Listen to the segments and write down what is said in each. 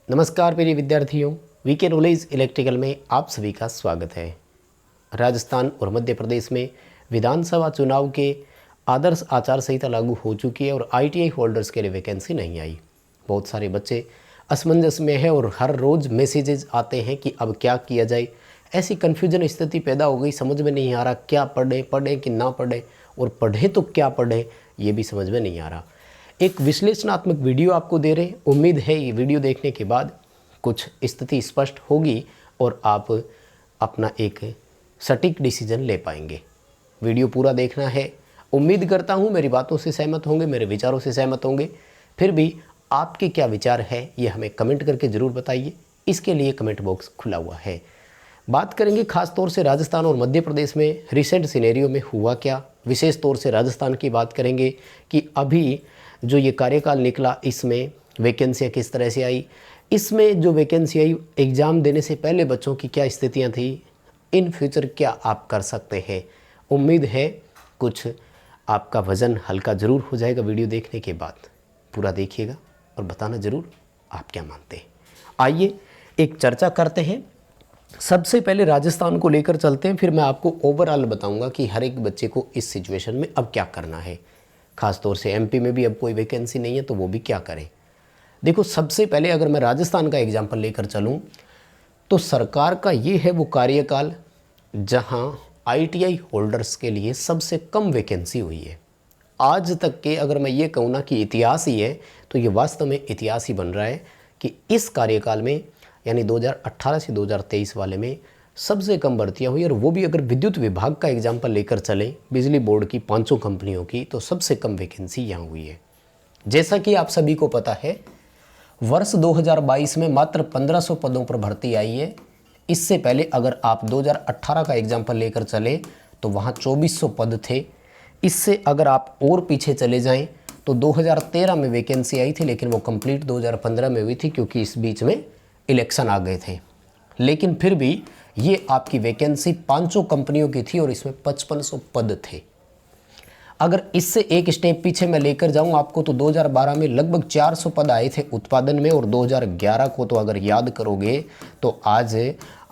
नमस्कार प्रिय विद्यार्थियों, वीके नॉलेज इलेक्ट्रिकल में आप सभी का स्वागत है। राजस्थान और मध्य प्रदेश में विधानसभा चुनाव के आदर्श आचार संहिता लागू हो चुकी है और आईटीआई होल्डर्स के लिए वैकेंसी नहीं आई। बहुत सारे बच्चे असमंजस में है और हर रोज़ मैसेजेस आते हैं कि अब क्या किया जाए। ऐसी कन्फ्यूजन स्थिति पैदा हो गई, समझ में नहीं आ रहा क्या पढ़े कि ना पढ़े, और पढ़े तो क्या पढ़े ये भी समझ में नहीं आ रहा। एक विश्लेषणात्मक वीडियो आपको दे रहे हैं। उम्मीद है ये वीडियो देखने के बाद कुछ स्थिति स्पष्ट होगी और आप अपना एक सटीक डिसीजन ले पाएंगे। वीडियो पूरा देखना है। उम्मीद करता हूँ मेरी बातों से सहमत होंगे, मेरे विचारों से सहमत होंगे। फिर भी आपके क्या विचार है ये हमें कमेंट करके ज़रूर बताइए। इसके लिए कमेंट बॉक्स खुला हुआ है। बात करेंगे खास तौर से राजस्थान और मध्य प्रदेश में रिसेंट सिनेरियो में हुआ क्या। विशेष तौर से राजस्थान की बात करेंगे कि अभी जो ये कार्यकाल निकला इसमें वैकेंसियाँ किस तरह से आई, इसमें जो वैकेंसी आई एग्ज़ाम देने से पहले बच्चों की क्या स्थितियाँ थी, इन फ्यूचर क्या आप कर सकते हैं। उम्मीद है कुछ आपका वज़न हल्का ज़रूर हो जाएगा। वीडियो देखने के बाद पूरा देखिएगा और बताना ज़रूर आप क्या मानते हैं। आइए एक चर्चा करते हैं। सबसे पहले राजस्थान को लेकर चलते हैं, फिर मैं आपको ओवरऑल बताऊंगा कि हर एक बच्चे को इस सिचुएशन में अब क्या करना है। खास तौर से एमपी में भी अब कोई वैकेंसी नहीं है तो वो भी क्या करें। देखो, सबसे पहले अगर मैं राजस्थान का एग्जाम्पल लेकर चलूँ तो सरकार का ये है वो कार्यकाल जहां आईटीआई होल्डर्स के लिए सबसे कम वैकेंसी हुई है आज तक के। अगर मैं ये कहूँ ना कि इतिहास ही है तो ये वास्तव में इतिहास ही बन रहा है कि इस कार्यकाल में यानी 2018 से 2023 वाले में सबसे कम भर्तियां हुई। और वो भी अगर विद्युत विभाग का एग्जाम्पल लेकर चलें, बिजली बोर्ड की 500 कंपनियों की, तो सबसे कम वैकेंसी यहाँ हुई है। जैसा कि आप सभी को पता है, वर्ष 2022 में मात्र 1500 पदों पर भर्ती आई है। इससे पहले अगर आप 2018 का एग्जाम्पल लेकर चले तो वहाँ 2400 पद थे। इससे अगर आप और पीछे चले जाएं तो 2013 में वैकेंसी आई थी, लेकिन वो कंप्लीट 2015 में हुई थी क्योंकि इस बीच में इलेक्शन आ गए थे। लेकिन फिर भी ये आपकी वैकेंसी 500 कंपनियों की थी और इसमें 5500 पद थे। अगर इससे एक स्टेप पीछे मैं लेकर जाऊं आपको तो 2012 में लगभग 400 पद आए थे उत्पादन में, और 2011 को तो अगर याद करोगे तो आज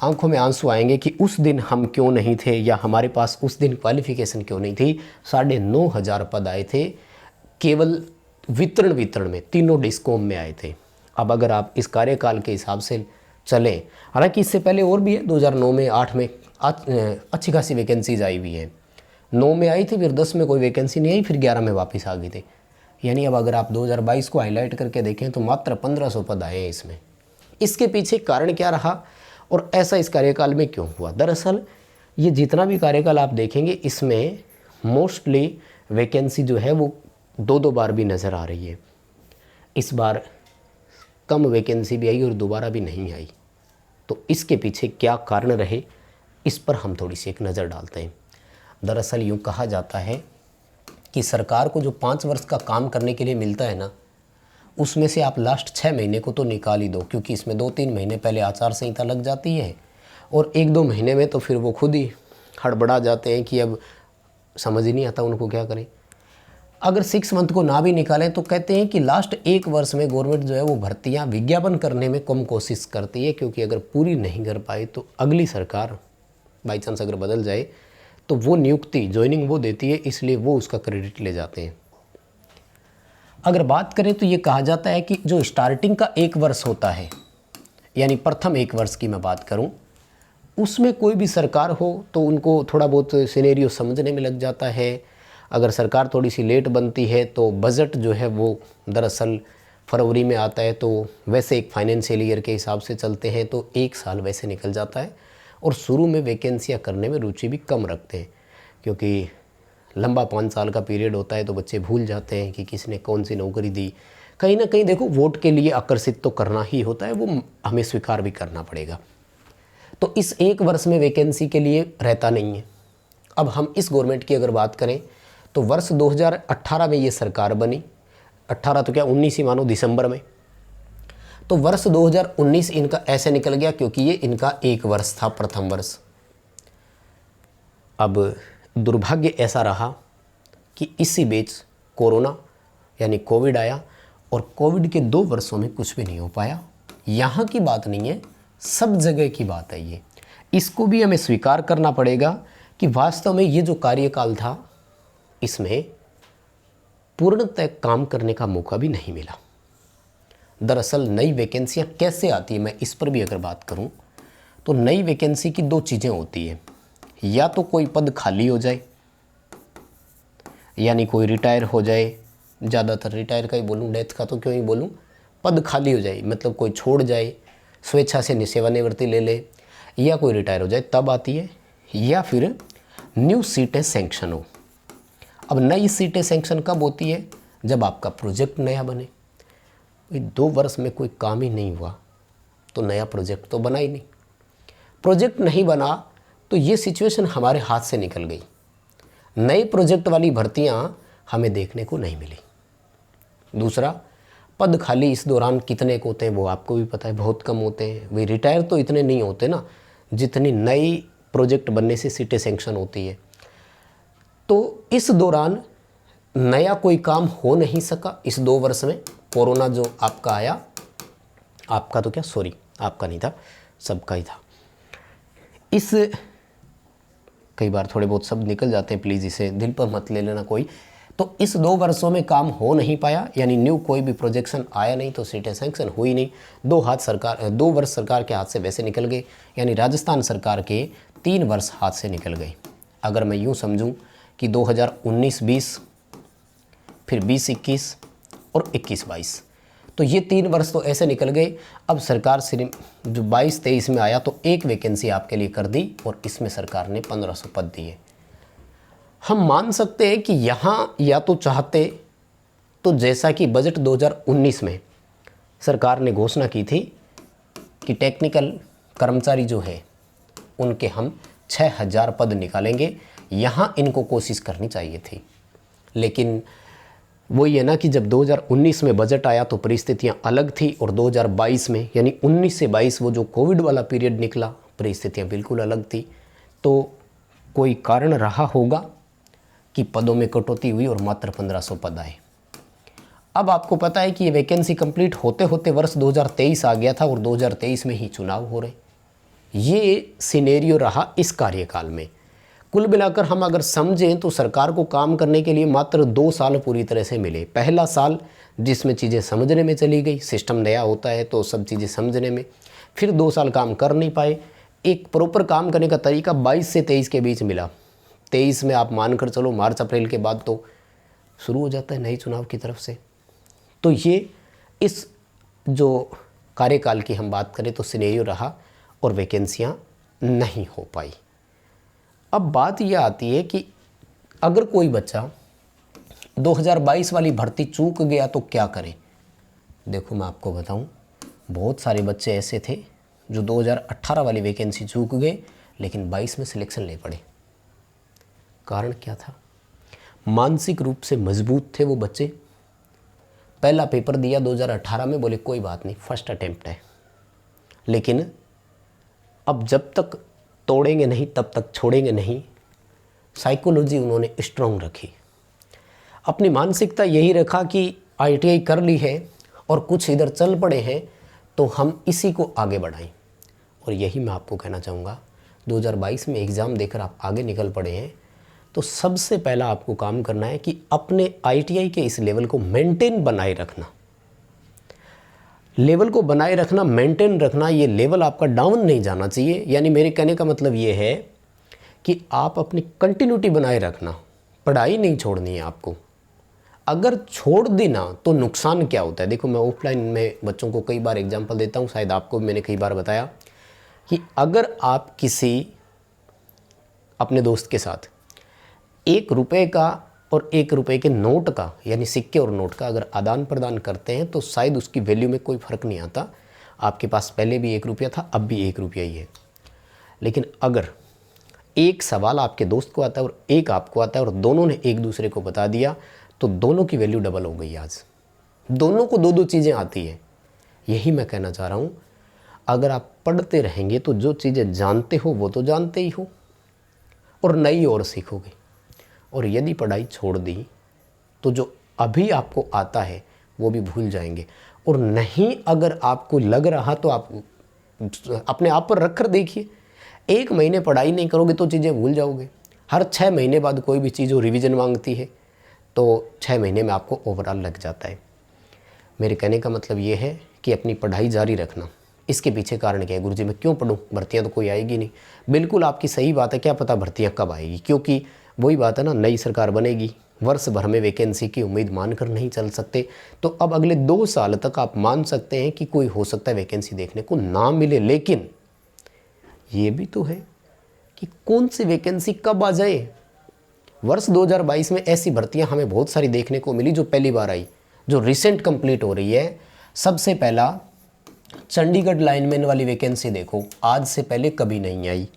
आंखों में आंसू आएंगे कि उस दिन हम क्यों नहीं थे या हमारे पास उस दिन क्वालिफिकेशन क्यों नहीं थी। 9,500 पद आए थे केवल वितरण में, तीनों डिस्कॉम में आए थे। अब अगर आप इस कार्यकाल के हिसाब से चलें, हालांकि इससे पहले और भी है, 2009 में 8 में अच्छी खासी वैकेंसीज आई हुई है। 9 में आई थी, फिर 10 में कोई वैकेंसी नहीं आई, फिर 11 में वापस आ गई थी। यानी अब अगर आप 2022 को हाईलाइट करके देखें तो मात्र 1500 पद आए हैं इसमें। इसके पीछे कारण क्या रहा और ऐसा इस कार्यकाल में क्यों हुआ? दरअसल ये जितना भी कार्यकाल आप देखेंगे इसमें मोस्टली वैकेंसी जो है वो 2-2 बार भी नज़र आ रही है। इस बार कम वैकेंसी भी आई और दोबारा भी नहीं आई। तो इसके पीछे क्या कारण रहे, इस पर हम थोड़ी सी एक नज़र डालते हैं। दरअसल यूँ कहा जाता है कि सरकार को जो 5 वर्ष का काम करने के लिए मिलता है ना, उसमें से आप लास्ट 6 महीने को तो निकाल ही दो, क्योंकि इसमें 2-3 महीने पहले आचार संहिता लग जाती है और 1-2 महीने में तो फिर वो खुद ही हड़बड़ा जाते हैं कि अब समझ ही नहीं आता उनको क्या करें। अगर 6 मंथ को ना भी निकालें तो कहते हैं कि लास्ट 1 वर्ष में गवर्नमेंट जो है वो भर्तियां विज्ञापन करने में कम कोशिश करती है, क्योंकि अगर पूरी नहीं कर पाई तो अगली सरकार बाई चांस अगर बदल जाए तो वो नियुक्ति ज्वाइनिंग वो देती है, इसलिए वो उसका क्रेडिट ले जाते हैं। अगर बात करें तो ये कहा जाता है कि जो स्टार्टिंग का 1 वर्ष होता है, यानी प्रथम 1 वर्ष की मैं बात करूं, उसमें कोई भी सरकार हो तो उनको थोड़ा बहुत सिनेरियो समझने में लग जाता है। अगर सरकार थोड़ी सी लेट बनती है तो बजट जो है वो दरअसल फरवरी में आता है, तो वैसे एक फाइनेंशियल ईयर के हिसाब से चलते हैं तो 1 साल वैसे निकल जाता है। और शुरू में वैकेंसियाँ करने में रुचि भी कम रखते हैं, क्योंकि लंबा 5 साल का पीरियड होता है तो बच्चे भूल जाते हैं कि किसने कौन सी नौकरी दी। कहीं ना कहीं देखो, वोट के लिए आकर्षित तो करना ही होता है, वो हमें स्वीकार भी करना पड़ेगा। तो इस 1 वर्ष में वैकेंसी के लिए रहता नहीं है। अब हम इस गवर्नमेंट की अगर बात करें तो वर्ष 2018 में ये सरकार बनी, 18 तो क्या 19 ही मानो, दिसंबर में। तो वर्ष 2019 इनका ऐसे निकल गया क्योंकि ये इनका 1 वर्ष था, प्रथम वर्ष। अब दुर्भाग्य ऐसा रहा कि इसी बीच कोरोना यानी कोविड आया और कोविड के 2 वर्षों में कुछ भी नहीं हो पाया। यहाँ की बात नहीं है, सब जगह की बात है ये। इसको भी हमें स्वीकार करना पड़ेगा कि वास्तव में ये जो कार्यकाल था इसमें पूर्णतः काम करने का मौका भी नहीं मिला। दरअसल नई वैकेंसियाँ कैसे आती है, मैं इस पर भी अगर बात करूं तो नई वैकेंसी की दो चीज़ें होती है, या तो कोई पद खाली हो जाए, यानी कोई रिटायर हो जाए, ज़्यादातर रिटायर का ही बोलूँ, डेथ का तो क्यों ही बोलूँ, पद खाली हो जाए, मतलब कोई छोड़ जाए, स्वेच्छा से सेवानिवृत्ति ले ले, या कोई रिटायर हो जाए तब आती है, या फिर न्यू सीटें सैंक्शन हो। अब नई सीटें सैंक्शन कब होती है? जब आपका प्रोजेक्ट नया बने। 2 वर्ष में कोई काम ही नहीं हुआ तो नया प्रोजेक्ट तो बना ही नहीं। प्रोजेक्ट नहीं बना तो ये सिचुएशन हमारे हाथ से निकल गई। नए प्रोजेक्ट वाली भर्तियां हमें देखने को नहीं मिली। दूसरा, पद खाली इस दौरान कितने को होते हैं वो आपको भी पता है, बहुत कम होते हैं। वे रिटायर तो इतने नहीं होते ना जितनी नई प्रोजेक्ट बनने से सीटें सैंक्शन होती है। तो इस दौरान नया कोई काम हो नहीं सका। इस 2 वर्ष में कोरोना जो आपका आया, आपका तो क्या, सॉरी आपका नहीं था, सबका ही था। इस कई बार थोड़े बहुत शब्द निकल जाते हैं, प्लीज़ इसे दिल पर मत ले लेना कोई। तो इस 2 वर्षों में काम हो नहीं पाया, यानी न्यू कोई भी प्रोजेक्शन आया नहीं, तो सीटें सैंक्शन हुई नहीं। 2 वर्ष सरकार के हाथ से वैसे निकल गए, यानी राजस्थान सरकार के 3 वर्ष हाथ से निकल गए। अगर मैं यूँ समझूं कि 2019-20, फिर 20-21 और 21-22, तो ये 3 वर्ष तो ऐसे निकल गए। अब सरकार सिर्फ जो 22-23 में आया तो एक वैकेंसी आपके लिए कर दी और इसमें सरकार ने 1500 पद दिए। हम मान सकते हैं कि यहाँ या तो चाहते तो जैसा कि बजट 2019 में सरकार ने घोषणा की थी कि टेक्निकल कर्मचारी जो है उनके हम 6000 पद निकालेंगे, यहाँ इनको कोशिश करनी चाहिए थी। लेकिन वही है ना कि जब 2019 में बजट आया तो परिस्थितियाँ अलग थी, और 2022 में यानी 19 से 22 वो जो कोविड वाला पीरियड निकला, परिस्थितियाँ बिल्कुल अलग थी। तो कोई कारण रहा होगा कि पदों में कटौती हुई और मात्र 1500 पद आए। अब आपको पता है कि ये वैकेंसी कंप्लीट होते होते वर्ष 2023 आ गया था और 2023 में ही चुनाव हो रहे। ये सिनेरियो रहा इस कार्यकाल में। कुल मिलाकर हम अगर समझें तो सरकार को काम करने के लिए मात्र 2 साल पूरी तरह से मिले। पहला साल जिसमें चीज़ें समझने में चली गई, सिस्टम नया होता है तो सब चीज़ें समझने में, फिर 2 साल काम कर नहीं पाए। एक प्रॉपर काम करने का तरीका 22 से 23 के बीच मिला। 23 में आप मानकर चलो मार्च अप्रैल के बाद तो शुरू हो जाता है नई चुनाव की तरफ से। तो ये इस जो कार्यकाल की हम बात करें तो सिनेरियो रहा और वैकेंसियाँ नहीं हो पाई। अब बात यह आती है कि अगर कोई बच्चा 2022 वाली भर्ती चूक गया तो क्या करें। देखो मैं आपको बताऊं, बहुत सारे बच्चे ऐसे थे जो 2018 वाली वैकेंसी चूक गए लेकिन 22 में सिलेक्शन ले पड़े। कारण क्या था? मानसिक रूप से मजबूत थे वो बच्चे। पहला पेपर दिया 2018 में, बोले कोई बात नहीं फर्स्ट अटेम्प्ट है, लेकिन अब जब तक तोड़ेंगे नहीं तब तक छोड़ेंगे नहीं। साइकोलॉजी उन्होंने स्ट्रॉन्ग रखी, अपनी मानसिकता यही रखा कि ITI कर ली है और कुछ इधर चल पड़े हैं तो हम इसी को आगे बढ़ाएं। और यही मैं आपको कहना चाहूँगा, 2022 में एग्ज़ाम देकर आप आगे निकल पड़े हैं तो सबसे पहला आपको काम करना है कि अपने ITI के इस लेवल को मेंटेन बनाए रखना। लेवल को बनाए रखना, मेंटेन रखना, ये लेवल आपका डाउन नहीं जाना चाहिए। यानी मेरे कहने का मतलब ये है कि आप अपनी कंटिन्यूटी बनाए रखना, पढ़ाई नहीं छोड़नी है आपको। अगर छोड़ दी ना तो नुकसान क्या होता है। देखो मैं ऑफलाइन में बच्चों को कई बार एग्जांपल देता हूँ, शायद आपको भी मैंने कई बार बताया कि अगर आप किसी अपने दोस्त के साथ 1 रुपये का और 1 रुपये के नोट का, यानी सिक्के और नोट का अगर आदान प्रदान करते हैं तो शायद उसकी वैल्यू में कोई फ़र्क नहीं आता। आपके पास पहले भी 1 रुपया था, अब भी 1 रुपया ही है। लेकिन अगर एक सवाल आपके दोस्त को आता है और एक आपको आता है और दोनों ने एक दूसरे को बता दिया तो दोनों की वैल्यू डबल हो गई। आज दोनों को 2-2 चीज़ें आती हैं। यही मैं कहना चाह रहा हूँ, अगर आप पढ़ते रहेंगे तो जो चीज़ें जानते हो वो तो जानते ही हो और नई और सीखोगे। और यदि पढ़ाई छोड़ दी तो जो अभी आपको आता है वो भी भूल जाएंगे। और नहीं अगर आपको लग रहा तो आप अपने आप पर रख कर देखिए। 1 महीने पढ़ाई नहीं करोगे तो चीज़ें भूल जाओगे। हर 6 महीने बाद कोई भी चीज़ रिवीजन मांगती है तो 6 महीने में आपको ओवरऑल लग जाता है। मेरे कहने का मतलब ये है कि अपनी पढ़ाई जारी रखना। इसके पीछे कारण क्या है, गुरुजी मैं क्यों पढूं, भर्तियां तो कोई आएगी नहीं। बिल्कुल आपकी सही बात है, क्या पता भर्तियां कब आएगी, क्योंकि वही बात है ना, नई सरकार बनेगी, वर्ष भर में वैकेंसी की उम्मीद मानकर नहीं चल सकते। तो अब अगले 2 साल तक आप मान सकते हैं कि कोई हो सकता है वैकेंसी देखने को ना मिले। लेकिन ये भी तो है कि कौन सी वैकेंसी कब आ जाए। वर्ष 2022 में ऐसी भर्तियां हमें बहुत सारी देखने को मिली जो पहली बार आई, जो रिसेंट कंप्लीट हो रही है। सबसे पहला चंडीगढ़ लाइनमैन वाली वैकेंसी देखो, आज से पहले कभी नहीं आई,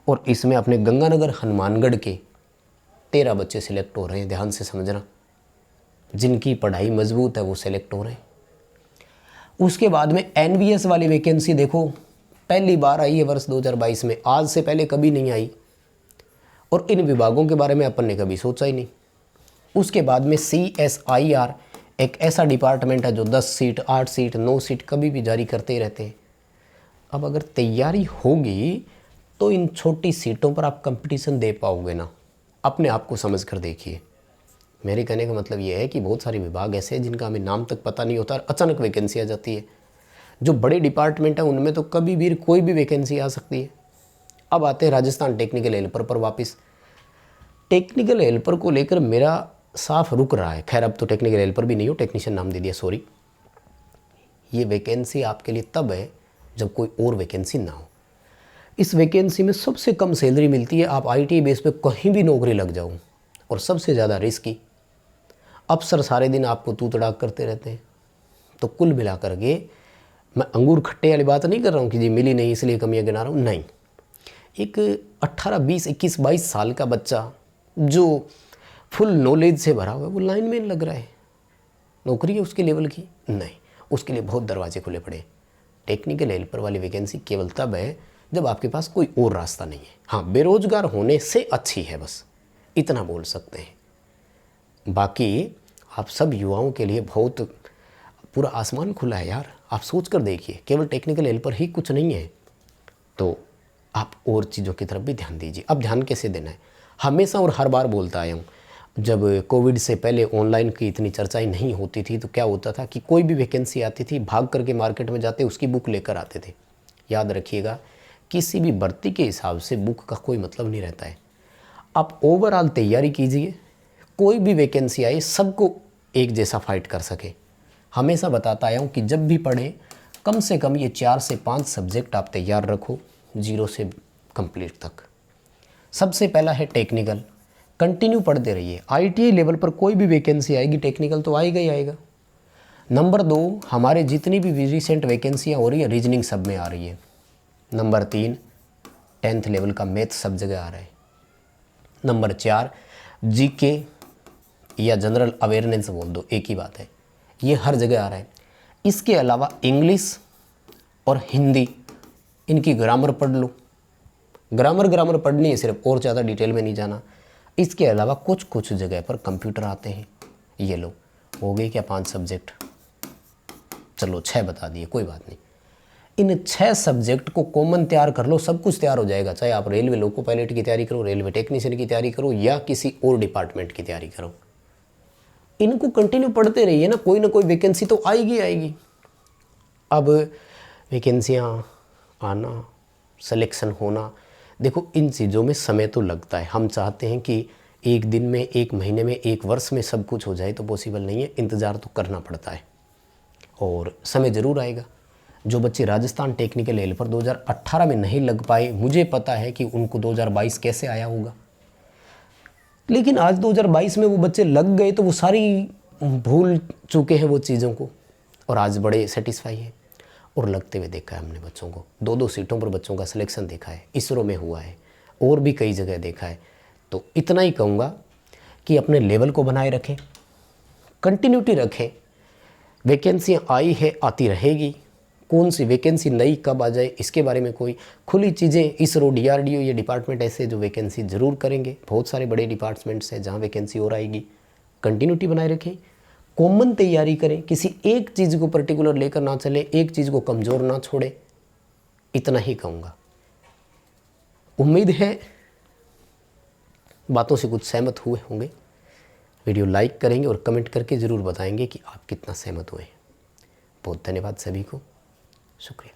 और इसमें अपने गंगानगर हनुमानगढ़ के 13 बच्चे सिलेक्ट हो रहे हैं। ध्यान से समझना, जिनकी पढ़ाई मजबूत है वो सिलेक्ट हो रहे हैं। उसके बाद में एनवीएस वाली वैकेंसी देखो, पहली बार आई है वर्ष 2022 में, आज से पहले कभी नहीं आई, और इन विभागों के बारे में अपन ने कभी सोचा ही नहीं। उसके बाद में CSIR, एक ऐसा डिपार्टमेंट है जो 10 सीट, 8 सीट, 9 सीट कभी भी जारी करते ही रहते हैं। अब अगर तैयारी होगी तो इन छोटी सीटों पर आप कंपटीशन दे पाओगे ना, अपने आप को समझ कर देखिए। मेरे कहने का मतलब ये है कि बहुत सारे विभाग ऐसे हैं जिनका हमें नाम तक पता नहीं होता और अचानक वैकेंसी आ जाती है। जो बड़े डिपार्टमेंट हैं उनमें तो कभी भी कोई भी वैकेंसी आ सकती है। अब आते हैं राजस्थान टेक्निकल हेल्पर पर वापस। टेक्निकल हेल्पर को लेकर मेरा साफ रुक रहा है। खैर अब तो टेक्निकल हेल्पर भी नहीं हो, टेक्नीशियन नाम दे दिया, सॉरी। ये वैकेंसी आपके लिए तब है जब कोई और वैकेंसी ना हो। इस वैकेंसी में सबसे कम सैलरी मिलती है, आप ITI बेस पे कहीं भी नौकरी लग जाओ, और सबसे ज़्यादा रिस्की। अफसर सारे दिन आपको तू तड़ाक करते रहते हैं। तो कुल मिला करके मैं अंगूर खट्टे वाली बात नहीं कर रहा हूँ कि जी मिली नहीं इसलिए कमियाँ गिना रहा हूँ, नहीं। एक 18, 20, 21, 22 साल का बच्चा जो फुल नॉलेज से भरा हुआ है वो लाइनमैन लग रहा है, नौकरी है उसके लेवल की नहीं, उसके लिए बहुत दरवाजे खुले पड़े। टेक्निकल हेल्पर वाली वैकेंसी केवल तब है जब आपके पास कोई और रास्ता नहीं है। हाँ, बेरोजगार होने से अच्छी है, बस इतना बोल सकते हैं। बाकी आप सब युवाओं के लिए बहुत पूरा आसमान खुला है यार। आप सोच कर देखिए, केवल टेक्निकल हेल्पर ही कुछ नहीं है, तो आप और चीज़ों की तरफ भी ध्यान दीजिए। अब ध्यान कैसे देना है, हमेशा और हर बार बोलता आया हूँ। जब कोविड से पहले ऑनलाइन की इतनी चर्चाएं नहीं होती थी तो क्या होता था कि कोई भी वैकेंसी आती थी, भाग करके मार्केट में जाते उसकी बुक लेकर आते थे। याद रखिएगा, किसी भी भर्ती के हिसाब से बुक का कोई मतलब नहीं रहता है। आप ओवरऑल तैयारी कीजिए, कोई भी वैकेंसी आए सबको एक जैसा फाइट कर सके। हमेशा बताता आया हूँ कि जब भी पढ़ें कम से कम ये 4 से 5 सब्जेक्ट आप तैयार रखो, 0 से कंप्लीट तक। सबसे पहला है टेक्निकल, कंटिन्यू पढ़ते रहिए। ITI लेवल पर कोई भी वैकेंसी आएगी, टेक्निकल तो आएगा ही आएगा। नंबर 2, हमारे जितनी भी रिसेंट वैकेंसियाँ हो रही है रीजनिंग सब में आ रही है। नंबर 3, 10th लेवल का मैथ सब जगह आ रहा है। नंबर 4, GK या जनरल अवेयरनेस बोल दो, एक ही बात है, ये हर जगह आ रहा है। इसके अलावा इंग्लिश और हिंदी, इनकी ग्रामर पढ़ लो। ग्रामर पढ़नी है सिर्फ, और ज़्यादा डिटेल में नहीं जाना। इसके अलावा कुछ जगह पर कंप्यूटर आते हैं। ये लो, हो गए क्या 5 सब्जेक्ट, चलो 6 बता दिए, कोई बात नहीं। इन 6 सब्जेक्ट को कॉमन तैयार कर लो, सब कुछ तैयार हो जाएगा। चाहे आप रेलवे लोको पायलट की तैयारी करो, रेलवे टेक्नीशियन की तैयारी करो, या किसी और डिपार्टमेंट की तैयारी करो, इनको कंटिन्यू पढ़ते रहिए ना कोई वैकेंसी तो आएगी आएगी। अब वैकेंसियाँ आना, सिलेक्शन होना, देखो इन चीज़ों में समय तो लगता है। हम चाहते हैं कि एक दिन में, एक महीने में, एक वर्ष में सब कुछ हो जाए, तो पॉसिबल नहीं है। इंतज़ार तो करना पड़ता है और समय ज़रूर आएगा। जो बच्चे राजस्थान टेक्निकल हेल्पर 2018 में नहीं लग पाए, मुझे पता है कि उनको 2022 कैसे आया होगा, लेकिन आज 2022 में वो बच्चे लग गए तो वो सारी भूल चुके हैं वो चीज़ों को, और आज बड़े सेटिस्फाई हैं। और लगते हुए देखा है हमने बच्चों को, 2-2 सीटों पर बच्चों का सिलेक्शन देखा है, इसरो में हुआ है, और भी कई जगह देखा है। तो इतना ही कहूँगा कि अपने लेवल को बनाए रखें, कंटिन्यूटी रखें। वैकेंसियाँ आई है, आती रहेगी। कौन सी वैकेंसी नई कब आ जाए इसके बारे में कोई खुली चीज़ें, इसरो, DRDO ये डिपार्टमेंट ऐसे जो वैकेंसी ज़रूर करेंगे। बहुत सारे बड़े डिपार्टमेंट्स हैं जहाँ वैकेंसी और आएगी। कंटिन्यूटी बनाए रखें, कॉमन तैयारी करें, किसी एक चीज़ को पर्टिकुलर लेकर ना चले, एक चीज़ को कमज़ोर ना छोड़े, इतना ही कहूँगा। उम्मीद है बातों से कुछ सहमत हुए होंगे। वीडियो लाइक करेंगे और कमेंट करके ज़रूर बताएंगे कि आप कितना सहमत हुए। बहुत धन्यवाद सभी को, शुक्रिया।